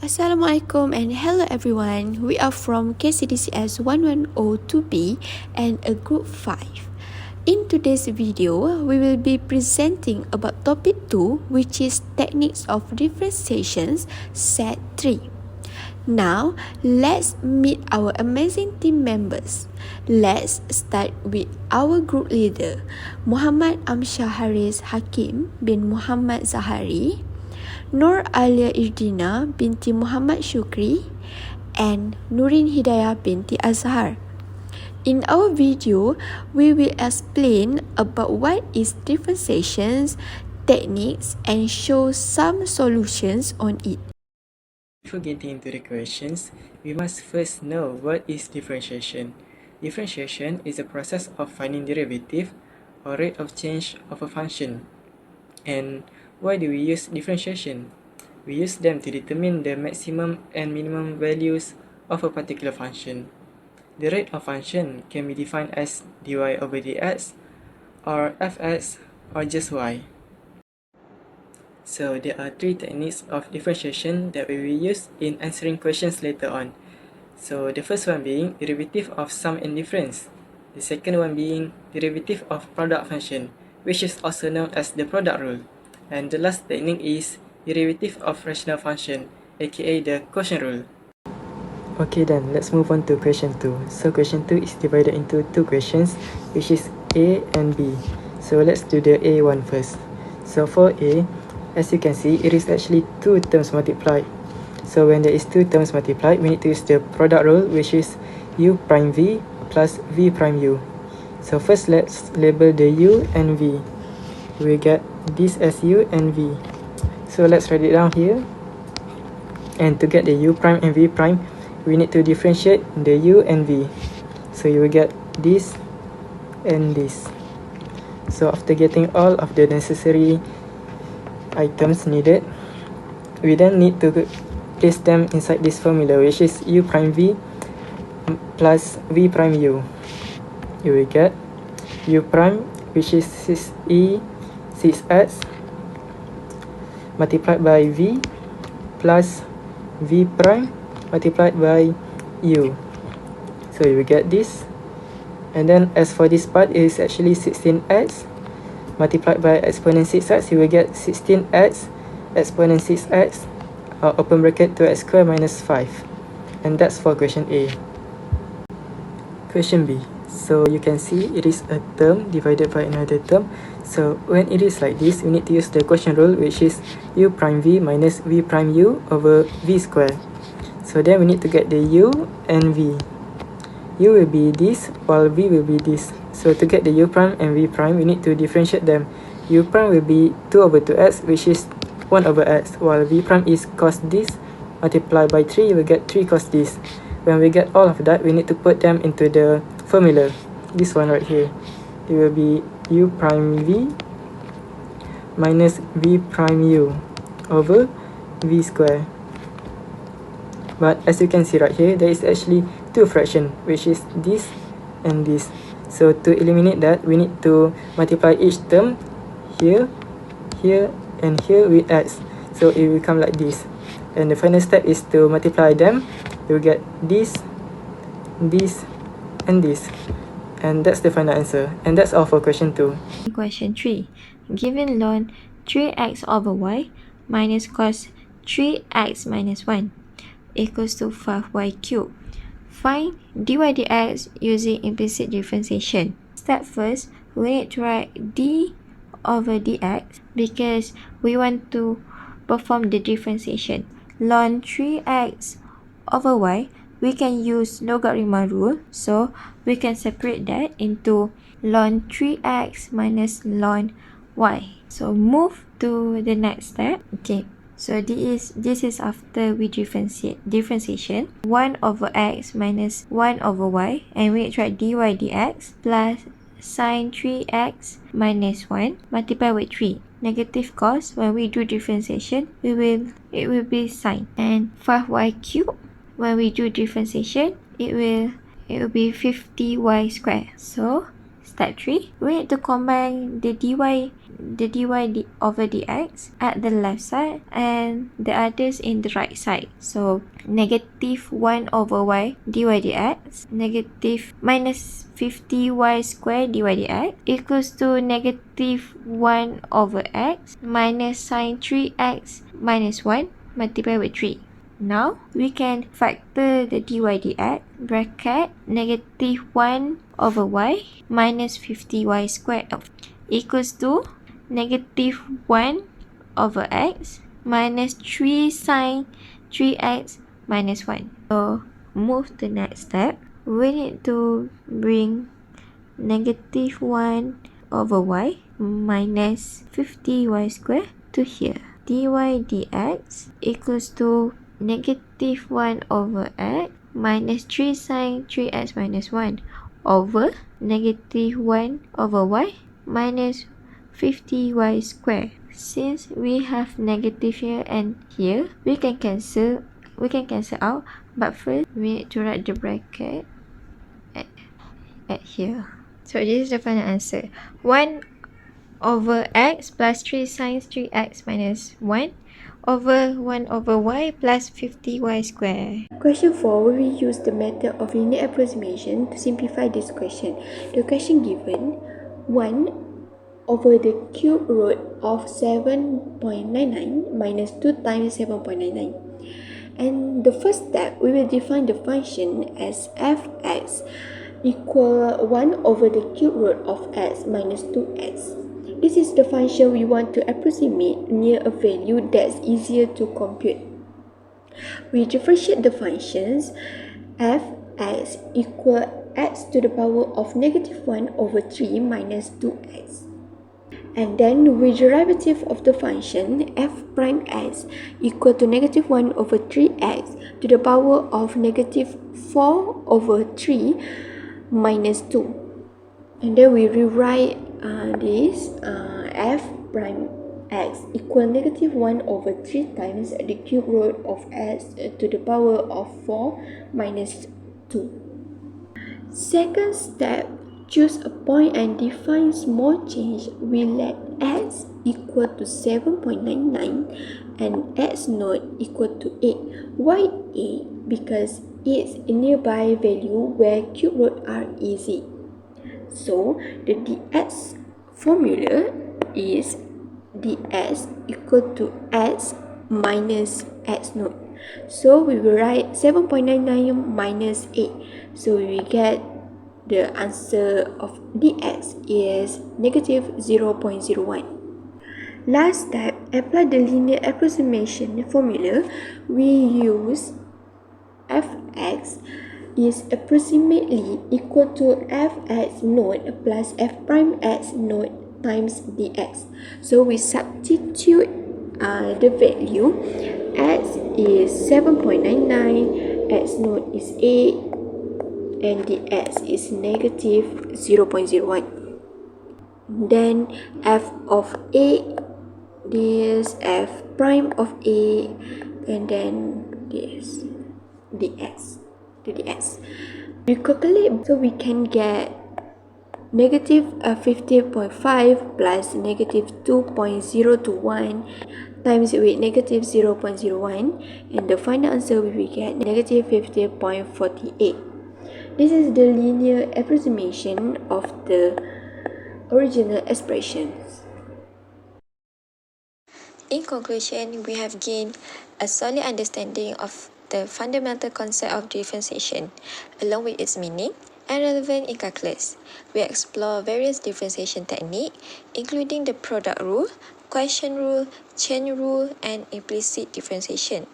Assalamualaikum and hello everyone. We are from KCDCS 1102B and a group 5. In today's video, we will be presenting about topic 2, which is techniques of differentiations, set 3. Now, let's meet our amazing team members. Let's start with our group leader, Muhammad AMSYARHARIZ HAKIM bin Muhammad ZAHARI, IRDINA binti Muhammad SYUKRI, and NURIN HIDAYAH binti AZHAR. In our video, we will explain about what is differentiations, techniques, and show some solutions on it. Before getting into the questions, we must first know what is differentiation. Differentiation is a process of finding derivative or rate of change of a function. And why do we use differentiation? We use them to determine the maximum and minimum values of a particular function. The rate of function can be defined as dy over dx, or fx, or just y. So there are 3 techniques of differentiation that we will use in answering questions later on. So the first one being derivative of sum and difference. The second one being derivative of product function, which is also known as the product rule. And the last technique is derivative of rational function, aka the quotient rule. Okay then, let's move on to question 2. So question 2 is divided into 2 questions, which is A and B. So let's do the A one first. So for A, as you can see, it is actually 2 terms multiplied. So when there is 2 terms multiplied, we need to use the product rule, which is u prime v plus v prime u. So first let's label the u and v. We get this as u and v. So let's write it down here. And to get the u prime and v prime, we need to differentiate the u and v. So you will get this and this. So after getting all of the necessary items needed, we then need to place them inside this formula, which is u prime v plus v prime u. You will get u prime, which is 6x multiplied by v plus v prime multiplied by u. So you will get this. And then as for this part, it is actually 16x multiplied by exponent 6x. You will get 16x exponent 6x, open bracket 2x squared minus 5. And that's for question A. Question B. So you can see it is a term divided by another term. So when it is like this, we need to use the quotient rule, which is u prime v minus v prime u over v squared. So then we need to get the u and v. U will be this, while v will be this. So to get the u prime and v prime, we need to differentiate them. U prime will be 2 over 2x, which is 1 over x, while v prime is cos this multiplied by 3, you will get 3 cos this. When we get all of that, we need to put them into the formula. This one right here. It will be u prime v minus v prime u over v square. But as you can see right here, there is actually 2 fractions, which is this and this. So to eliminate that, we need to multiply each term here, here, and here with x. So it will come like this. And the final step is to multiply them. You will get this, this, and this. And that's the final answer. And that's all for question 2. Question 3. Given ln 3x over y minus cos 3x minus 1 equals to 5y cubed. Find dy dx using implicit differentiation. Step first, we need to write d over dx because we want to perform the differentiation. Ln 3x over y, we can use logarithm rule, so we can separate that into ln 3x minus ln y. So move to the next step. Okay, so this is after we differentiation 1 over x minus 1 over y, and we write dy dx plus sine 3x minus 1 multiplied with 3. Negative cos, when we do differentiation, it will be sine. And 5y cubed, when we do differentiation, it will be 50y squared. So Step 3, we need to combine the dy over dx at the left side and the others in the right side. So negative 1 over y dy dx negative minus 50y squared dy dx equals to negative 1 over x minus sine 3x minus 1 multiplied with 3. Now we can factor the dy dx bracket negative 1 over y minus 50y squared equals to negative 1 over x minus 3 sine 3x minus 1. So move to the next step. We need to bring negative 1 over y minus 50y squared to here. Dy dx equals to negative 1 over x minus 3 sine 3x minus 1 over negative 1 over y minus 50y squared. Since we have negative here and here, we can cancel out, but first we need to write the bracket at here. So this is the final answer. 1 over x plus 3 sine 3x minus 1 over 1 over y plus 50y squared. Question 4, we will use the method of linear approximation to simplify this question. The question given, 1 over the cube root of 7.99 minus 2 times 7.99. And the first step, we will define the function as fx equal 1 over the cube root of x minus 2x. This is the function we want to approximate near a value that's easier to compute. We differentiate the functions fx equal x to the power of negative 1 over 3 minus 2x. And then with derivative of the function f prime x equal to negative 1 over 3x to the power of negative 4 over 3 minus 2. And then we rewrite this f prime x equal negative 1 over 3 times the cube root of x to the power of 4 minus 2. Second step, choose a point and define small change. We let x equal to 7.99 and x naught equal to 8. Why 8? Because it's a nearby value where cube root are easy. So the dx formula is dx equal to x minus x naught. So we will write 7.99 minus 8. So we will get the answer of dx is negative 0.01. Last step, apply the linear approximation formula. We use fx is approximately equal to fx naught plus f prime x naught times dx. So we substitute the value. X is 7.99, x naught is 8, and dx is negative 0.01. Then f of a, this f prime of a, and then this dx. We calculate, so we can get negative 50.5 plus negative 2.021 times with negative 0.01, and the final answer we will get negative 50.48. This is the linear approximation of the original expressions. In conclusion, we have gained a solid understanding of the fundamental concept of differentiation, along with its meaning and relevance in calculus. We explore various differentiation techniques, including the product rule, quotient rule, chain rule, and implicit differentiation.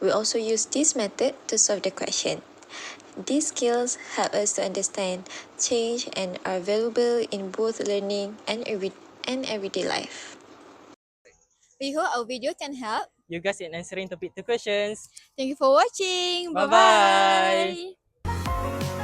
We also use this method to solve the question. These skills help us to understand change and are valuable in both learning and everyday life. We hope our video can help You guys in answering topic 2 questions. Thank you for watching. Bye-bye. Bye-bye.